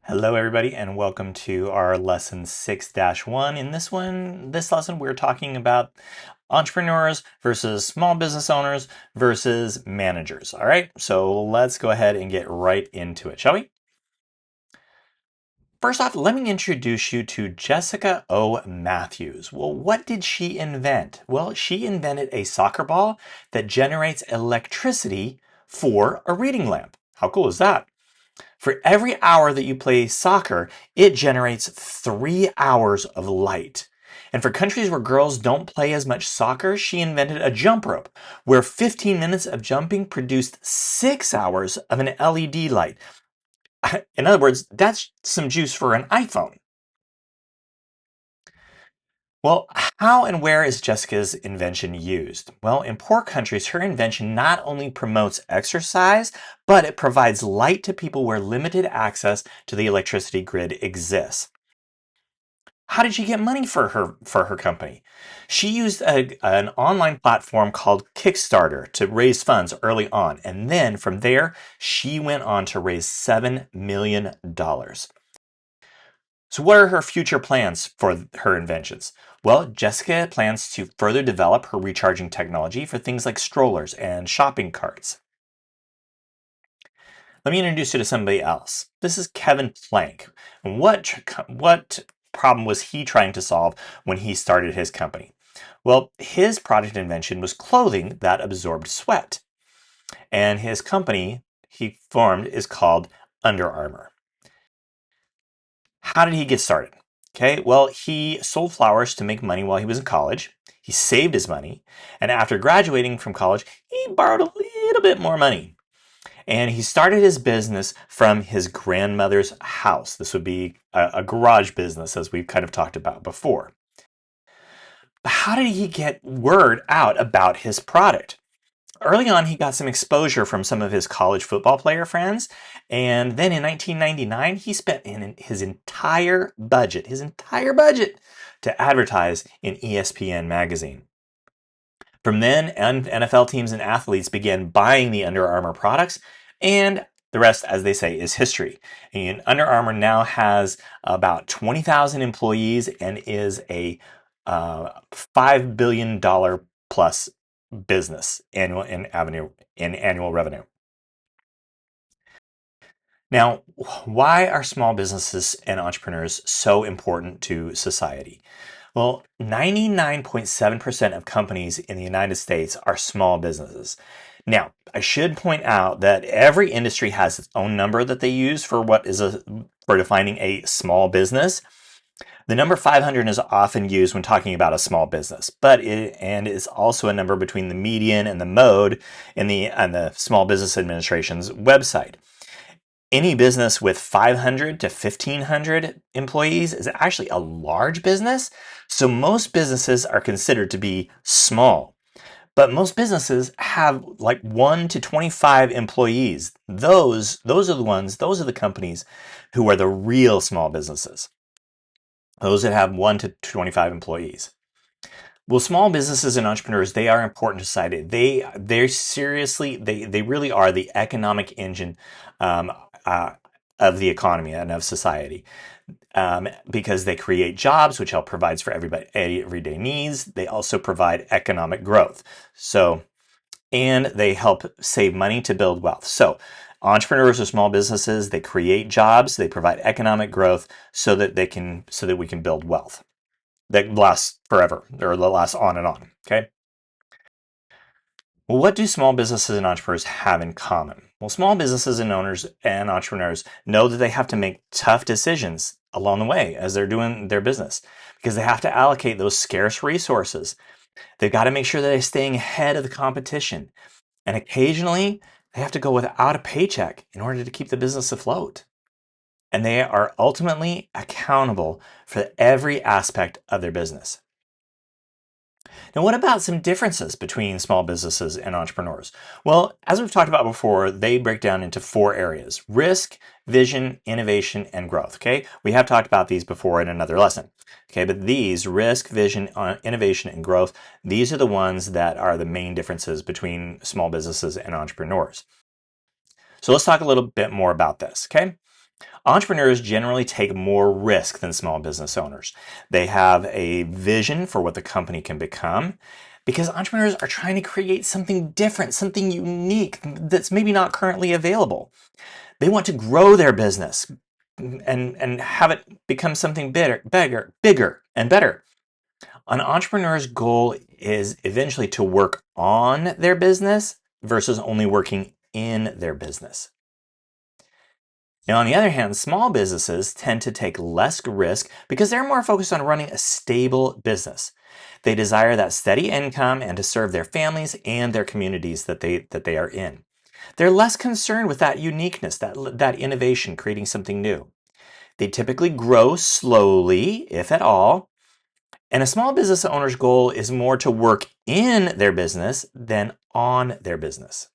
Hello everybody and welcome to our lesson 6-1. In this lesson we're talking about entrepreneurs versus small business owners versus managers. All right, so let's go ahead and get right into it, shall we? First off, let me introduce you to Jessica O. Matthews. Well, what did she invent? Well, she invented a soccer ball that generates electricity for a reading lamp. How cool is that? For every hour that you play soccer, it generates 3 hours of light. And for countries where girls don't play as much soccer, she invented a jump rope, where 15 minutes of jumping produced 6 hours of an LED light. In other words, that's some juice for an iPhone. Well, how and where is Jessica's invention used? Well, in poor countries, her invention not only promotes exercise, but it provides light to people where limited access to the electricity grid exists. How did she get money for her company? She used an online platform called Kickstarter to raise funds early on, and then from there, she went on to raise $7 million. So what are her future plans for her inventions? Well, Jessica plans to further develop her recharging technology for things like strollers and shopping carts. Let me introduce you to somebody else. This is Kevin Plank. What problem was he trying to solve when he started his company? Well, his product invention was clothing that absorbed sweat. And his company he formed is called Under Armour. How did he get started? Okay, well, he sold flowers to make money while he was in college. He saved his money, and after graduating from college, he borrowed a little bit more money. And he started his business from his grandmother's house. This would be a garage business, as we've kind of talked about before. But how did he get word out about his product? Early on, he got some exposure from some of his college football player friends, and then in 1999, he spent his entire budget, to advertise in ESPN magazine. From then, NFL teams and athletes began buying the Under Armour products, and the rest, as they say, is history. And Under Armour now has about 20,000 employees and is a $5 billion plus business in annual revenue. Now, why are small businesses and entrepreneurs so important to society? Well, 99.7% of companies in the United States are small businesses. Now, I should point out that every industry has its own number that they use for for defining a small business. The number 500 is often used when talking about a small business, but it is also a number between the median and the mode in the Small Business Administration's website. Any business with 500 to 1,500 employees is actually a large business, so most businesses are considered to be small. But most businesses have like 1 to 25 employees. Those are the companies who are the real small businesses. Those that have 1 to 25 employees. Well, small businesses and entrepreneurs, they are important to society. They really are the economic engine um, of the economy and of society. Because they create jobs, which help provide for everyday needs. They also provide economic growth. And they help save money to build wealth. So entrepreneurs or small businesses, they create jobs, they provide economic growth so that we can build wealth that lasts forever or that lasts on and on. Okay. Well, what do small businesses and entrepreneurs have in common? Well, small businesses and owners and entrepreneurs know that they have to make tough decisions along the way as they're doing their business because they have to allocate those scarce resources. They've got to make sure that they're staying ahead of the competition. And occasionally, they have to go without a paycheck in order to keep the business afloat. And they are ultimately accountable for every aspect of their business. Now, what about some differences between small businesses and entrepreneurs? Well, as we've talked about before, they break down into 4 areas: risk, vision, innovation, and growth. Okay, we have talked about these before in another lesson. Okay, but these risk, vision, innovation, and growth, these are the ones that are the main differences between small businesses and entrepreneurs. So let's talk a little bit more about this. Okay. Entrepreneurs generally take more risk than small business owners. They have a vision for what the company can become because entrepreneurs are trying to create something different, something unique that's maybe not currently available. They want to grow their business and have it become something bigger and better. An entrepreneur's goal is eventually to work on their business versus only working in their business. Now, on the other hand, small businesses tend to take less risk because they're more focused on running a stable business. They desire that steady income and to serve their families and their communities that they are in. They're less concerned with that uniqueness, that innovation, creating something new. They typically grow slowly, if at all, and a small business owner's goal is more to work in their business than on their business.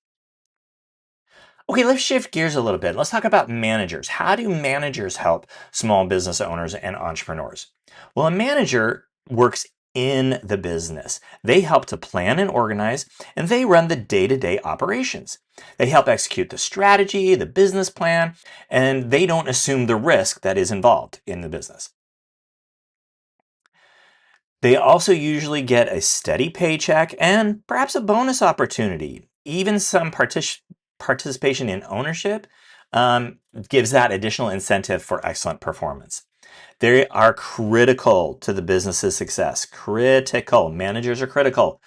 Okay, let's shift gears a little bit. Let's talk about managers. How do managers help small business owners and entrepreneurs? Well, a manager works in the business. They help to plan and organize, and they run the day-to-day operations. They help execute the strategy, the business plan, and they don't assume the risk that is involved in the business. They also usually get a steady paycheck and perhaps a bonus opportunity. Even some participation in ownership gives that additional incentive for excellent performance. They are critical to the business's success. Critical. Managers are critical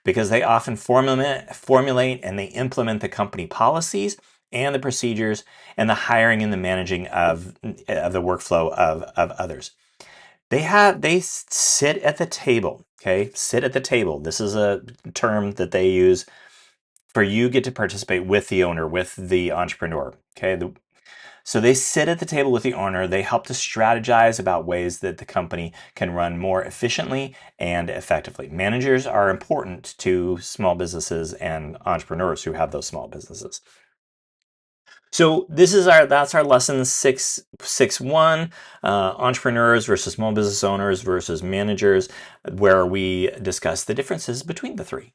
because they often formulate and they implement the company policies and the procedures and the hiring and the managing of the workflow of others. They sit at the table, okay? Sit at the table. This is a term that they use for you get to participate with the owner, with the entrepreneur, okay? So they sit at the table with the owner. They help to strategize about ways that the company can run more efficiently and effectively. Managers are important to small businesses and entrepreneurs who have those small businesses. So that's our lesson 6.1, entrepreneurs versus small business owners versus managers, where we discuss the differences between the three.